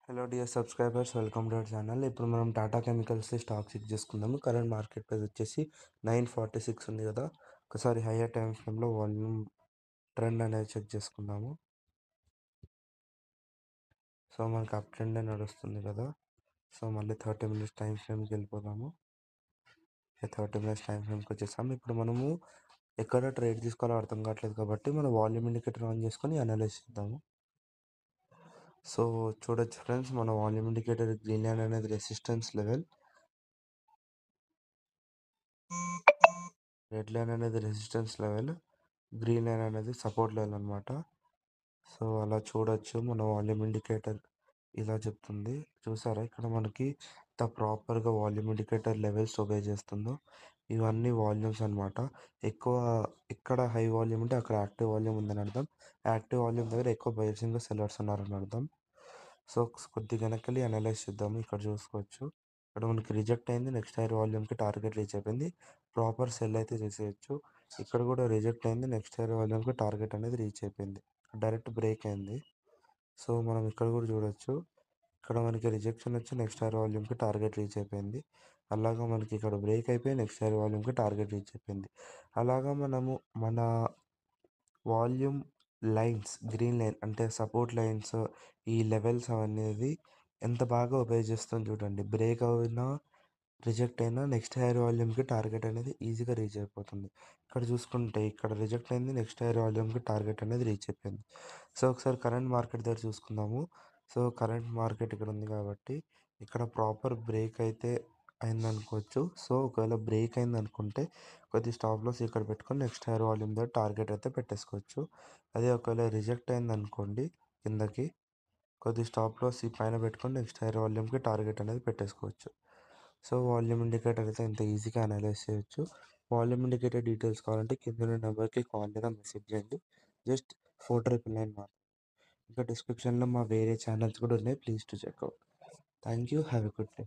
Hello dear subscribers, welcome to our channel. ఇప్పుడు మనం Tata chemicals stock check చేసుకుందాము. Current market price వచ్చేసి 946 ఉంది కదా. ఒకసారి హైయర్ టైం ఫ్రేమ్లో వాల్యూమ్ ట్రెండ్ అనేది చెక్ చేసుకుందాము. సో మనకి అప్ ట్రెండ్ నడుస్తుంది కదా. సో మళ్ళీ 30 మినిట్స్ టైం ఫ్రేమ్కి వెళ్ళిపోదాము. 30 మినిట్స్ టైం ఫ్రేమ్కి వచ్చేసాము. ఇప్పుడు మనము ఎక్కడ ట్రేడ్ తీసుకోవాలో అర్థం కావట్లేదు కాబట్టి మనం వాల్యూమ్ ఇండికేటర్ ఆన్ చేసుకొని అనలైజ్ చేద్దాము. సో చూడొచ్చు ఫ్రెండ్స్, మన వాల్యూమ్ ఇండికేటర్ గ్రీన్ లైన్ అనేది రెసిస్టెన్స్ లెవెల్, రెడ్ లైన్ అనేది రెసిస్టెన్స్ లెవెల్, గ్రీన్ లైన్ అనేది సపోర్ట్ లెవెల్ అనమాట. సో అలా చూడొచ్చు. మన వాల్యూమ్ ఇండికేటర్ ఇలా చెప్తుంది. చూసారా ఇక్కడ మనకి ప్రాపర్గా వాల్యూమ్ ఇండికేటర్ లెవెల్స్ ఒబే చేస్తుందో. ఇవన్నీ వాల్యూమ్స్ అనమాట. ఎక్కువ ఇక్కడ హై వాల్యూమ్ ఉంటే అక్కడ యాక్టివ్ వాల్యూమ్ ఉందని అర్థం. యాక్టివ్ వాల్యూమ్ దగ్గర ఎక్కువ బయర్స్ ఇంకా సెల్లర్స్ ఉన్నారని అర్థం. సో కొద్దిగా వెనక్కి అనలైజ్ చేద్దాము. ఇక్కడ చూసుకోవచ్చు, ఇక్కడ మనకి రిజెక్ట్ అయింది. నెక్స్ట్ హైయర్ వాల్యూమ్కి టార్గెట్ రీచ్ అయిపోయింది. ప్రాపర్ సెల్ అయితే చేసేయచ్చు. ఇక్కడ కూడా రిజెక్ట్ అయింది. నెక్స్ట్ హైయర్ వాల్యూమ్కి టార్గెట్ అనేది రీచ్ అయిపోయింది. డైరెక్ట్ బ్రేక్ అయింది. సో మనం ఇక్కడ కూడా చూడొచ్చు, ఇక్కడ మనకి రిజెక్షన్ వచ్చి నెక్స్ట్ హైయర్ వాల్యూమ్కి టార్గెట్ రీచ్ అయిపోయింది. అలాగా మనకి ఇక్కడ బ్రేక్ అయిపోయి నెక్స్ట్ హైయర్ వాల్యూమ్కి టార్గెట్ రీచ్ అయిపోయింది. అలాగా మనము మన వాల్యూమ్ లైన్స్, గ్రీన్ లైన్ అంటే సపోర్ట్ లైన్స్, ఈ లెవెల్స్ అనేది ఎంత బాగా ఉపయోగిస్తుంది చూడండి. బ్రేక్ అయినా రిజెక్ట్ అయినా నెక్స్ట్ హైయర్ వాల్యూమ్కి టార్గెట్ అనేది ఈజీగా రీచ్ అయిపోతుంది. ఇక్కడ చూసుకుంటే ఇక్కడ రిజెక్ట్ అయింది, నెక్స్ట్ హైయర్ వాల్యూమ్కి టార్గెట్ అనేది రీచ్ అయిపోయింది. సో ఒకసారి కరెంట్ మార్కెట్ దగ్గర చూసుకుందాము. సో కరెంట్ మార్కెట్ ఇక్కడ ఉంది కాబట్టి ఇక్కడ ప్రాపర్ బ్రేక్ అయితే అయిందనుకోవచ్చు. సో ఒకవేళ బ్రేక్ అయింది అనుకుంటే కొద్ది స్టాప్ లాస్ ఇక్కడ పెట్టుకొని నెక్స్ట్ హైయర్ వాల్యూమ్ దగ్గర టార్గెట్ అయితే పెట్టేసుకోవచ్చు. అదే ఒకవేళ రిజెక్ట్ అయింది అనుకోండి కిందకి, కొద్ది స్టాప్ లాస్ ఈ పైన పెట్టుకొని నెక్స్ట్ హైయర్ వాల్యూమ్కి టార్గెట్ అనేది పెట్టేసుకోవచ్చు. సో వాల్యూమ్ ఇండికేటర్ అయితే ఇంత ఈజీగా అనలైజ్ చేయొచ్చు. వాల్యూమ్ ఇండికేటర్ డీటెయిల్స్ కావాలంటే కింద నెంబర్కి కాల్ లేదా మెసేజ్ చేయండి. జస్ట్ 4999 మాత్రం. ఇంకా డిస్క్రిప్షన్లో మా వేరే ఛానల్స్ కూడా ఉన్నాయి, please to check out. Thank you, have a good day.